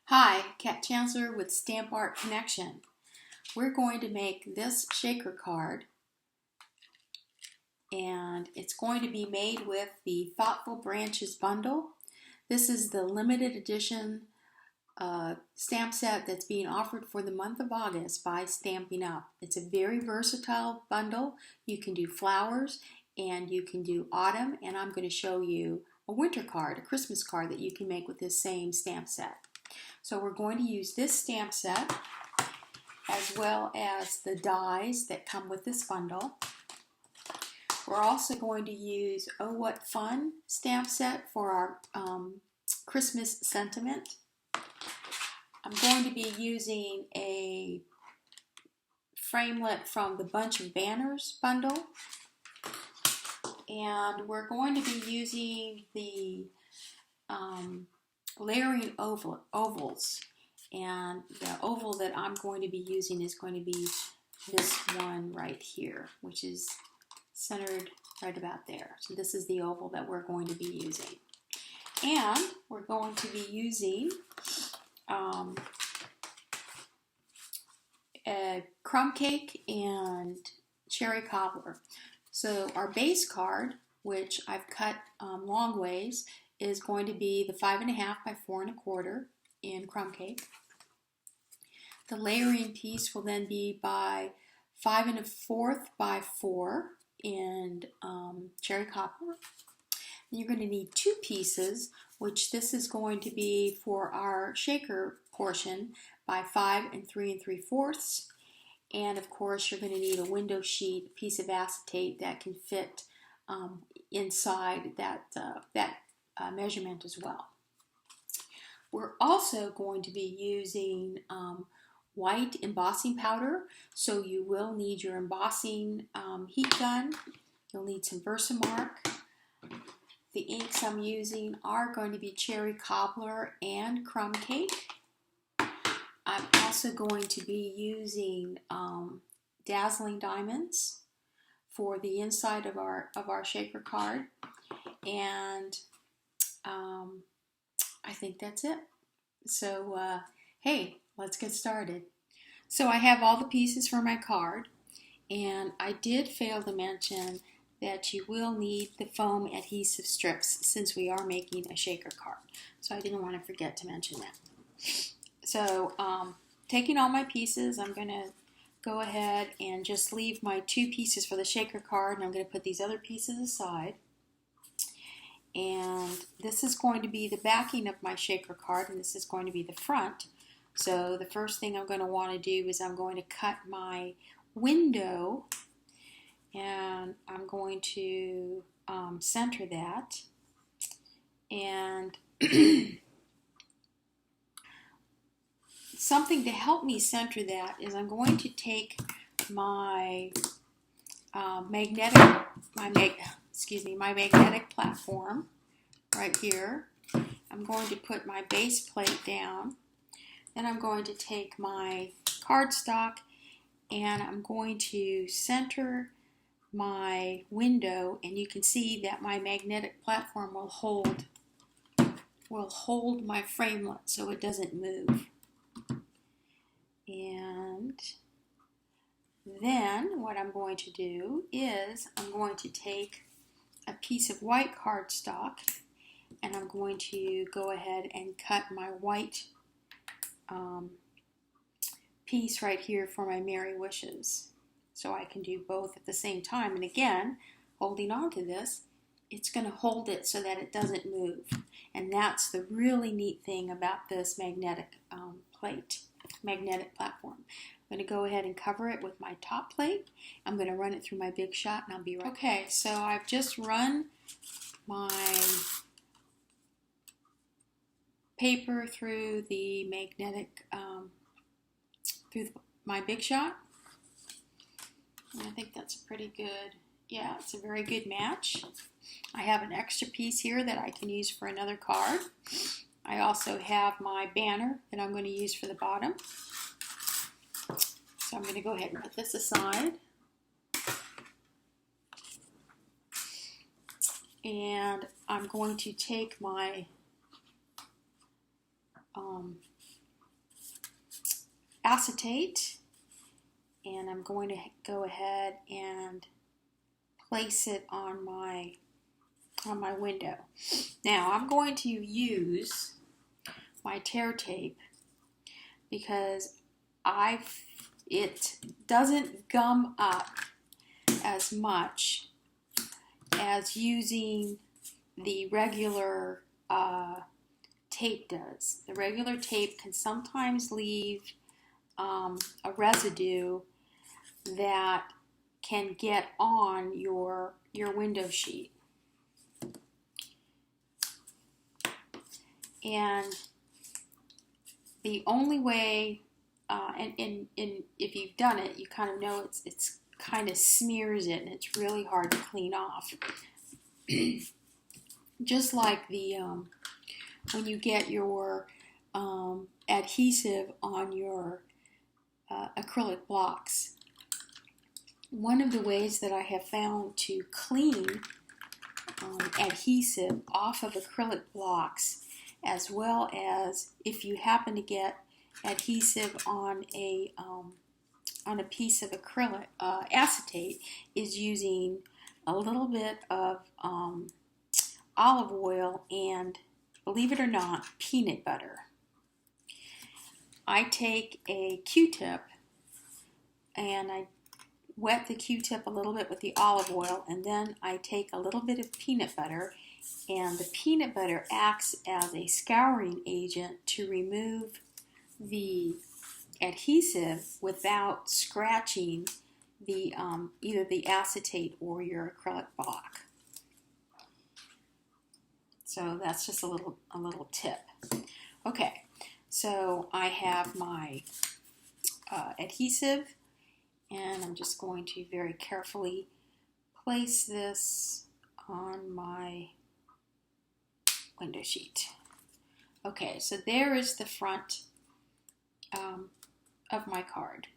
Hi, Kat Chancellor with Stamp Art Connection. We're going to make this shaker card, and it's going to be made with the Thoughtful Branches bundle. This is the limited edition stamp set that's being offered for the month of August by Stampin Up. It's a very versatile bundle. You can do flowers and you can do autumn, and I'm going to show you a winter card, a Christmas card that you can make with this same stamp set. So we're going to use this stamp set as well as the dies that come with this bundle. We're also going to use Oh What Fun stamp set for our Christmas sentiment. I'm going to be using a framelit from the Bunch of Banners bundle. And we're going to be using the layering ovals, and the oval that I'm going to be using is going to be this one right here, which is centered right about there. So this is the oval that we're going to be using, and we're going to be using a crumb cake and cherry cobbler. So our base card, which I've cut long ways, is going to be the 5.5 by 4 1/4 in crumb cake. The layering piece will then be by 5 1/4 by 4 in cherry cobbler. And you're going to need 2 pieces, which this is going to be for our shaker portion by 5 3 3/4. And of course, you're going to need a window sheet, a piece of acetate that can fit inside that measurement as well. We're also going to be using white embossing powder, so you will need your embossing heat gun. You'll need some Versamark. The inks I'm using are going to be cherry cobbler and crumb cake. I'm also going to be using dazzling diamonds for the inside of our shaker card, and I think that's it. So hey, let's get started. So I have all the pieces for my card, and I did fail to mention that you will need the foam adhesive strips since we are making a shaker card. So I didn't want to forget to mention that. So taking all my pieces, I'm going to go ahead and just leave my 2 pieces for the shaker card, and I'm going to put these other pieces aside. And this is going to be the backing of my shaker card, and this is going to be the front. So the first thing I'm going to want to do is I'm going to cut my window, and I'm going to center that. And something to help me center that is I'm going to take my magnetic platform right here. I'm going to put my base plate down. Then I'm going to take my cardstock and I'm going to center my window, and you can see that my magnetic platform will hold my framelit so it doesn't move. And then what I'm going to do is I'm going to take a piece of white cardstock, and I'm going to go ahead and cut my white piece right here for my Merry Wishes. So I can do both at the same time. And again, holding on to this, it's going to hold it so that it doesn't move. And that's the really neat thing about this magnetic platform. I'm going to go ahead and cover it with my top plate. I'm going to run it through my Big Shot, and I'll be right back. Okay, so I've just run my paper through the magnetic, through my Big Shot. And I think that's pretty good. Yeah, it's a very good match. I have an extra piece here that I can use for another card. I also have my banner that I'm going to use for the bottom. So I'm going to go ahead and put this aside. And I'm going to take my acetate, and I'm going to go ahead and place it on my window. Now I'm going to use my tear tape because it doesn't gum up as much as using the regular tape does. The regular tape can sometimes leave a residue that can get on your window sheet. And the only way, and if you've done it, you kind of know it's kind of smears it, and it's really hard to clean off. Just like the when you get your adhesive on your acrylic blocks. One of the ways that I have found to clean adhesive off of acrylic blocks, as well as if you happen to get adhesive on a piece of acrylic acetate, is using a little bit of olive oil and, believe it or not, peanut butter. I take a Q-tip and I wet the Q-tip a little bit with the olive oil, and then I take a little bit of peanut butter, and the peanut butter acts as a scouring agent to remove the adhesive without scratching the either the acetate or your acrylic block. So that's just a little tip. Okay, so I have my adhesive, and I'm just going to very carefully place this on my window sheet. Okay, so there is the front of my card.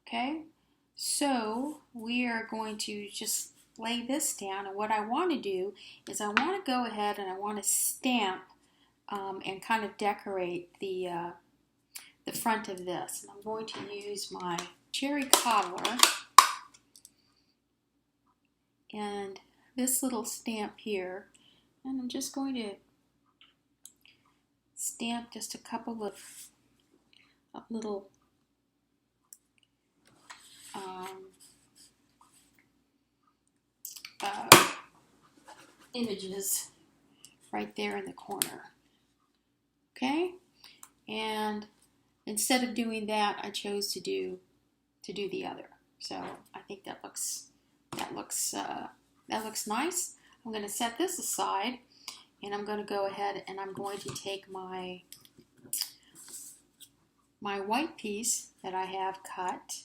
Okay, so we are going to just lay this down, and what I want to do is I want to go ahead and I want to stamp and kind of decorate the front of this. And I'm going to use my cherry cobbler and this little stamp here, and I'm just going to stamp just a couple of little images right there in the corner. Okay, and instead of doing that, I chose to do the other. So I think that looks nice. I'm going to set this aside, and I'm going to go ahead and I'm going to take my white piece that I have cut,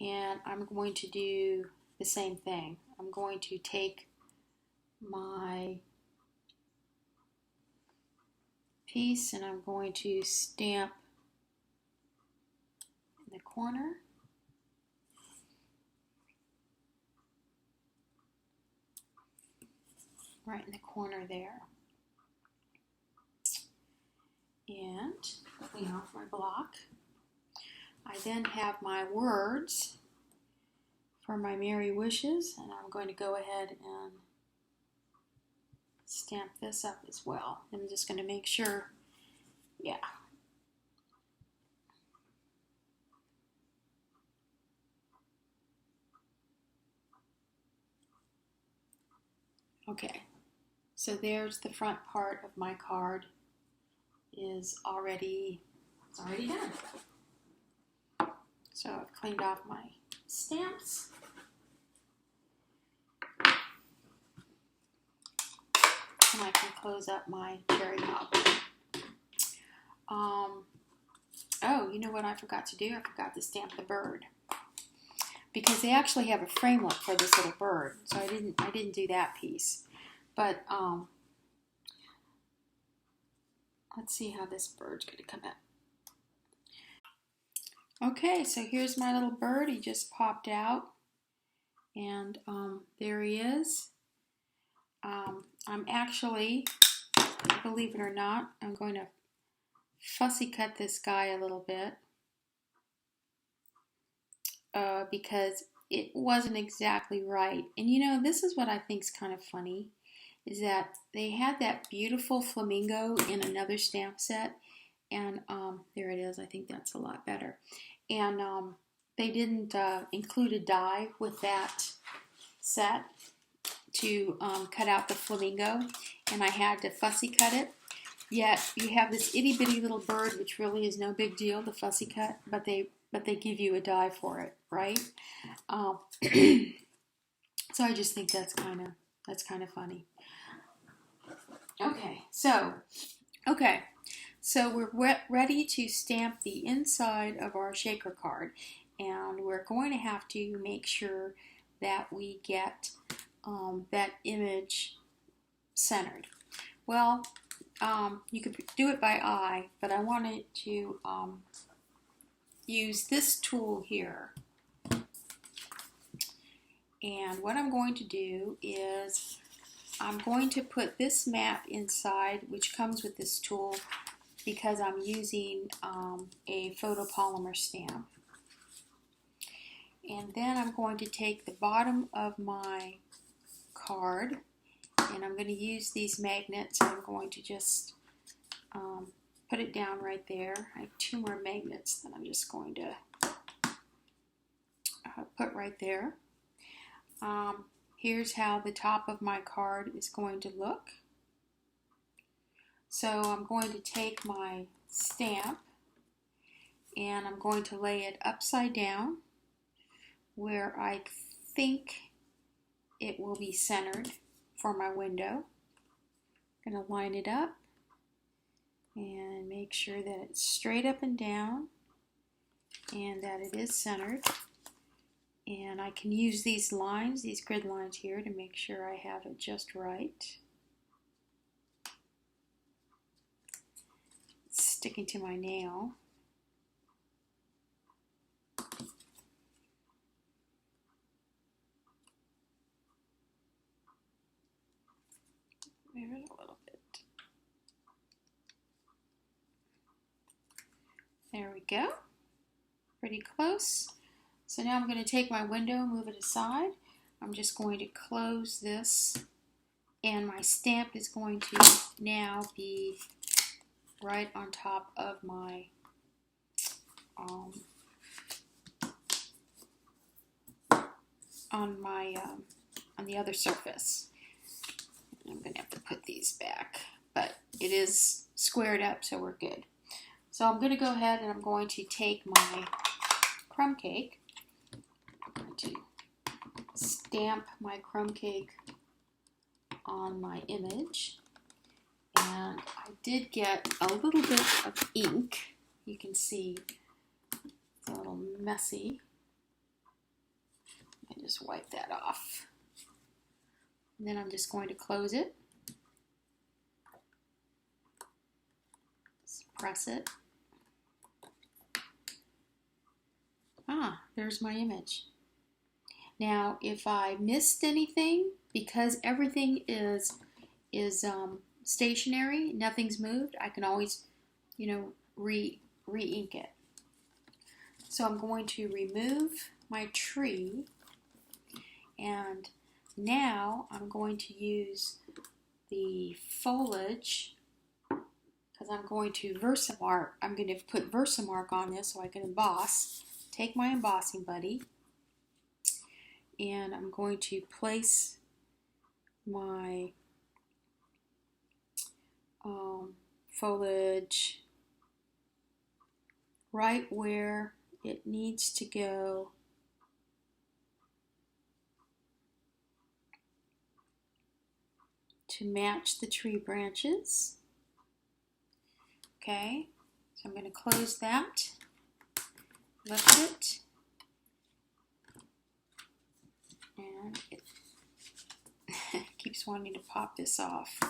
and I'm going to do the same thing. I'm going to take my piece and I'm going to stamp in the corner. Right in the corner there. And clean off my block. I then have my words for my Merry Wishes, and I'm going to go ahead and stamp this up as well. I'm just going to make sure, yeah. Okay, so there's the front part of my card it's already done. So I've cleaned off my stamps. And I can close up my cherry cobbler. Oh, you know what I forgot to do? I forgot to stamp the bird, because they actually have a framelit for this little bird, so I didn't do that piece. But let's see how this bird's going to come out. Okay, so here's my little bird. He just popped out, and there he is. I'm actually believe it or not, I'm going to fussy cut this guy a little bit because it wasn't exactly right. And you know, this is what I think is kind of funny, is that they had that beautiful flamingo in another stamp set, and there it is. I think that's a lot better. And they didn't include a die with that set to cut out the flamingo, and I had to fussy cut it. Yet you have this itty bitty little bird, which really is no big deal to fussy cut, but they give you a die for it, right? So I just think that's kind of funny. Okay, so we're ready to stamp the inside of our shaker card, and we're going to have to make sure that we get that image centered. Well, you could do it by eye, but I wanted to use this tool here. And what I'm going to do is I'm going to put this map inside, which comes with this tool, because I'm using a photopolymer stamp. And then I'm going to take the bottom of my card, and I'm going to use these magnets. I'm going to just put it down right there. I have 2 more magnets that I'm just going to put right there. Here's how the top of my card is going to look. So I'm going to take my stamp and I'm going to lay it upside down where I think it will be centered for my window. I'm going to line it up and make sure that it's straight up and down and that it is centered. And I can use these lines, these grid lines here, to make sure I have it just right. It's sticking to my nail. Move it a little bit. There we go. Pretty close. So now I'm going to take my window, move it aside. I'm just going to close this, and my stamp is going to now be right on top of my on the other surface. I'm going to have to put these back, but it is squared up, so we're good. So I'm going to go ahead and I'm going to take my crumb cake. I'm going to stamp my crumb cake on my image, and I did get a little bit of ink. You can see it's a little messy. I just wipe that off. And then I'm just going to close it. Just press it. Ah, there's my image. Now, if I missed anything, because everything is stationary, nothing's moved, I can always, re-ink it. So I'm going to remove my tree, and now I'm going to use the foliage, because I'm going to Versamark. I'm going to put Versamark on this so I can emboss. Take my embossing buddy, and I'm going to place my foliage right where it needs to go to match the tree branches. Okay, so I'm going to close that, lift it, and it keeps wanting to pop this off.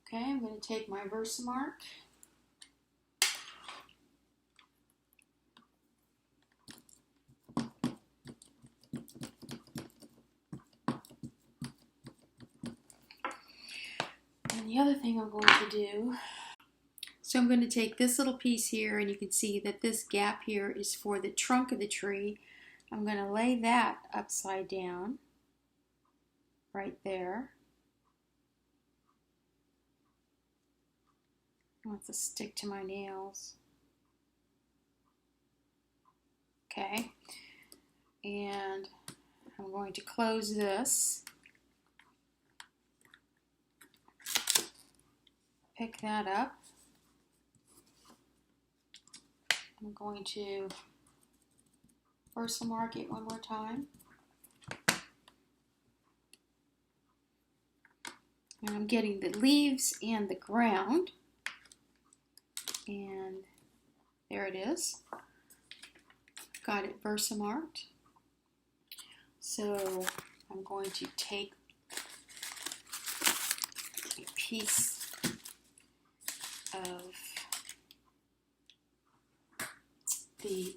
Okay, I'm going to take my Versamark. the other thing I'm going to do, so I'm going to take this little piece here, and you can see that this gap here is for the trunk of the tree. I'm going to lay that upside down right there. I want to stick to my nails. Okay, and I'm going to close this, pick that up. I'm going to mark it one more time. And I'm getting the leaves and the ground. And there it is. Got it marked. So I'm going to take a piece of the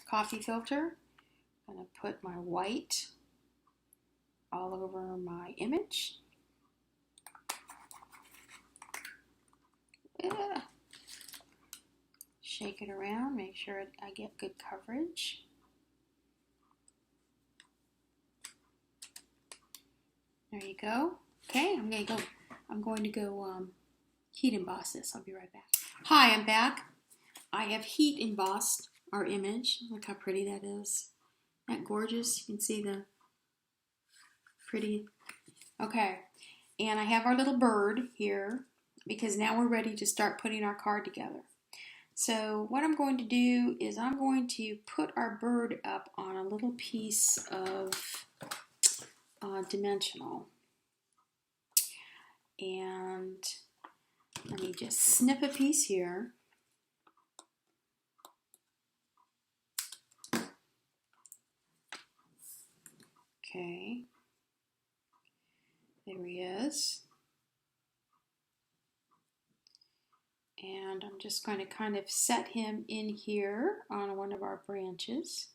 coffee filter. I'm going to put my white all over my image. Yeah. Shake it around, make sure I get good coverage. There you go. Okay, I'm going to go heat emboss this. I'll be right back. Hi, I'm back. I have heat embossed our image. Look how pretty that is. Isn't that gorgeous? You can see the pretty. Okay, and I have our little bird here because now we're ready to start putting our card together. So what I'm going to do is I'm going to put our bird up on a little piece of dimensional. And let me just snip a piece here. Okay, there he is. And I'm just going to kind of set him in here on one of our branches.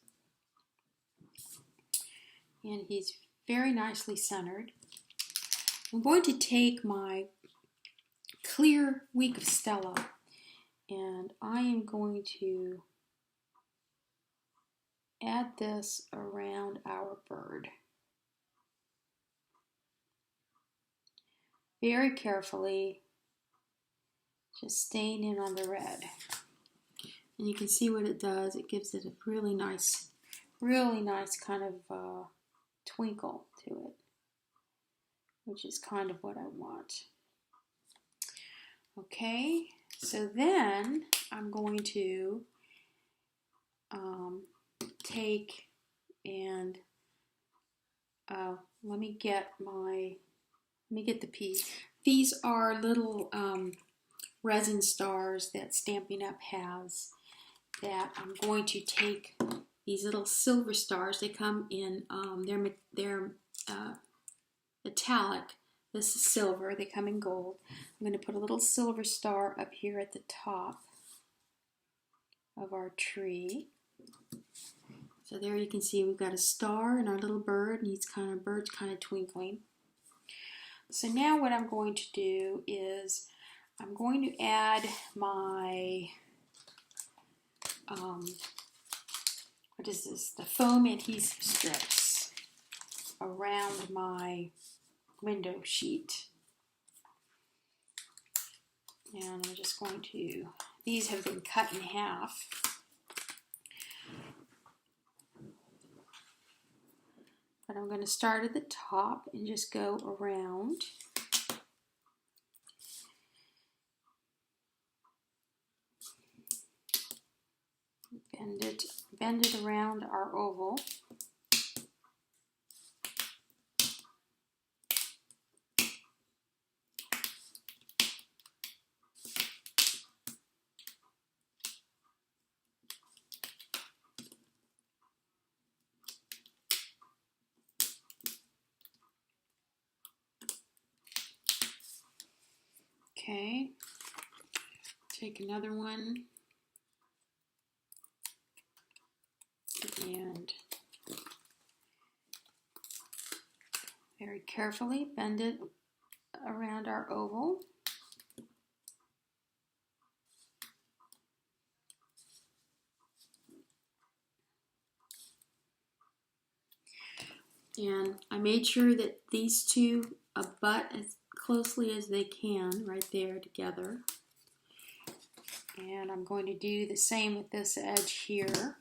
And he's very nicely centered. I'm going to take my clear Week of Stella and I am going to add this around our bird. Very carefully, just staying in on the red. And you can see what it does. It gives it a really nice kind of twinkle to it, which is kind of what I want. Okay, so then I'm going to take and let me get the piece. These are little resin stars that Stampin' Up has that I'm going to take these little silver stars. They come in, they're metallic. This is silver. They come in gold. I'm going to put a little silver star up here at the top of our tree. So there you can see we've got a star and our little bird, and bird's kind of twinkling. So now what I'm going to do is I'm going to add my, what is this? The foam adhesive strips around my window sheet. And I'm just going to, these have been cut in half. But I'm going to start at the top and just go around. Bend it around our oval. Okay, take another one and very carefully bend it around our oval. And I made sure that these two abut as closely as they can right there together. And I'm going to do the same with this edge here.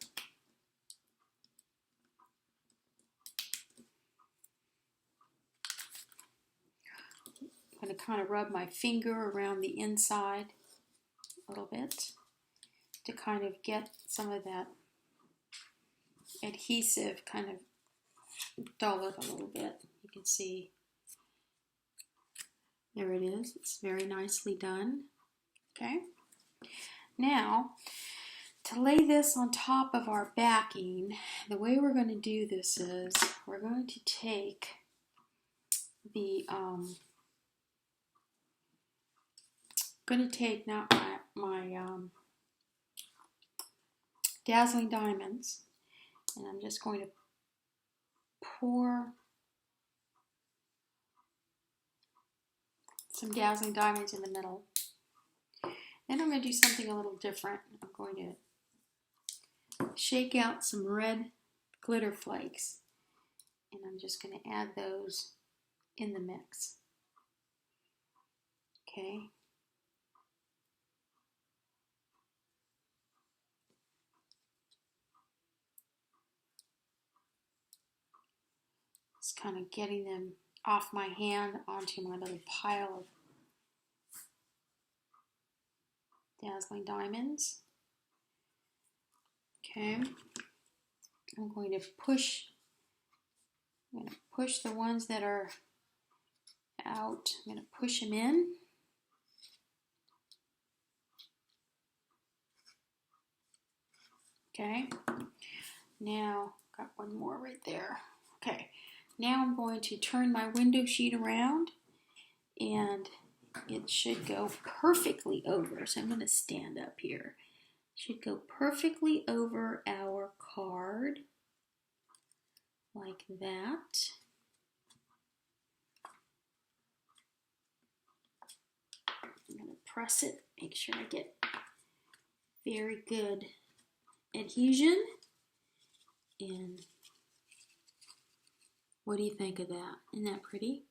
I'm going to kind of rub my finger around the inside a little bit to kind of get some of that adhesive kind of dull it a little bit. You can see there it is. It's very nicely done. Okay. Now, to lay this on top of our backing, the way we're going to do this is we're going to take the now my dazzling diamonds, and I'm just going to pour some dazzling diamonds in the middle. Then I'm going to do something a little different. I'm going to shake out some red glitter flakes, and I'm just going to add those in the mix. Okay. Just kind of getting them off my hand onto my little pile of dazzling diamonds. Okay, I'm going to push the ones that are out. I'm going to push them in. Okay, now got one more right there. Okay, now I'm going to turn my window sheet around, and it should go perfectly over. So I'm going to stand up here. It should go perfectly over our card, like that. I'm going to press it, make sure I get very good adhesion. And what do you think of that? Isn't that pretty?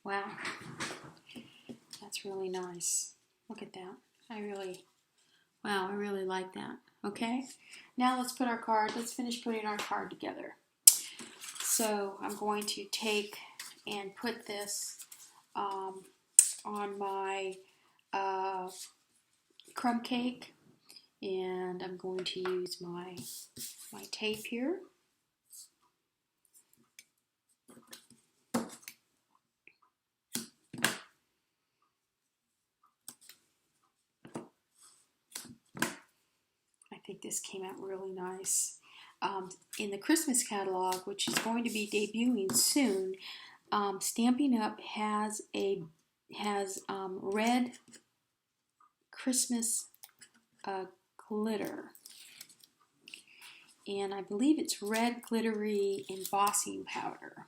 Wow, that's really nice. Look at that. I really like that. Okay, now let's finish putting our card together. So I'm going to take and put this on my crumb cake, and I'm going to use my tape here. I think this came out really nice. In the Christmas catalog, which is going to be debuting soon, Stampin' Up has red Christmas glitter, and I believe it's red glittery embossing powder.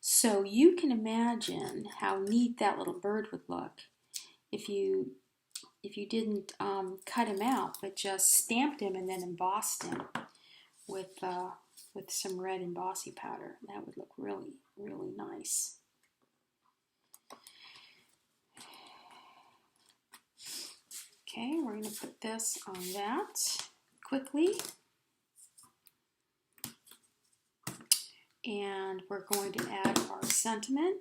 So you can imagine how neat that little bird would look if you didn't cut him out, but just stamped him and then embossed him with some red embossing powder. That would look really, really nice. Okay, we're going to put this on that quickly. And we're going to add our sentiment.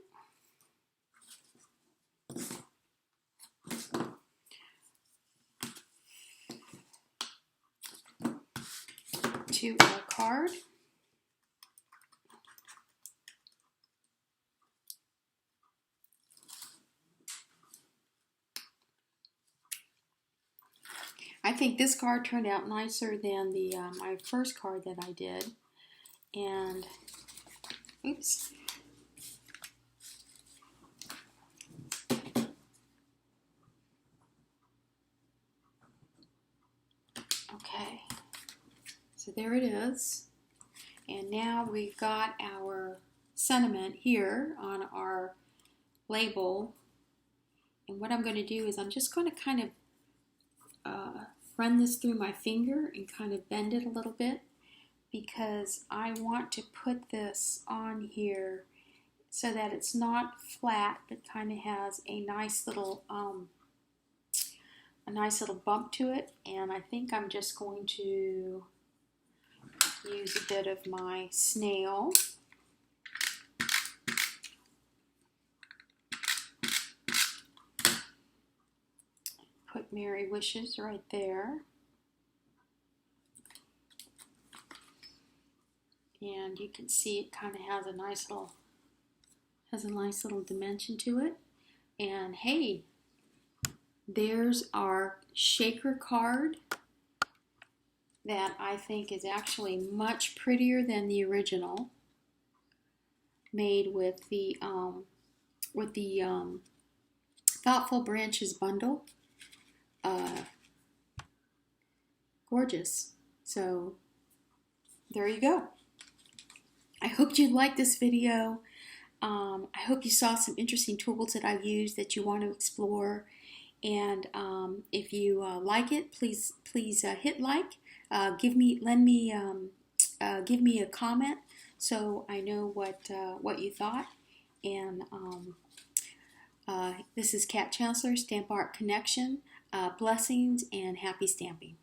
To our card. I think this card turned out nicer than the my first card that I did. And oops. Okay. So there it is. And now we've got our sentiment here on our label. And what I'm going to do is I'm just going to kind of run this through my finger and kind of bend it a little bit, because I want to put this on here so that it's not flat but kind of has a nice little bump to it. And I think I'm just going to use a bit of my snail. Put Merry Wishes right there. And you can see it kind of has a nice little dimension to it. And hey, there's our shaker card that I think is actually much prettier than the original, made with the Thoughtful Branches bundle. Gorgeous. So there you go. I hope you liked this video. I hope you saw some interesting tools that I've used that you want to explore. And if you like it, please hit like. Give me a comment so I know what you thought. And this is Kat Chancellor, Stamp Art Connection. Blessings and happy stamping.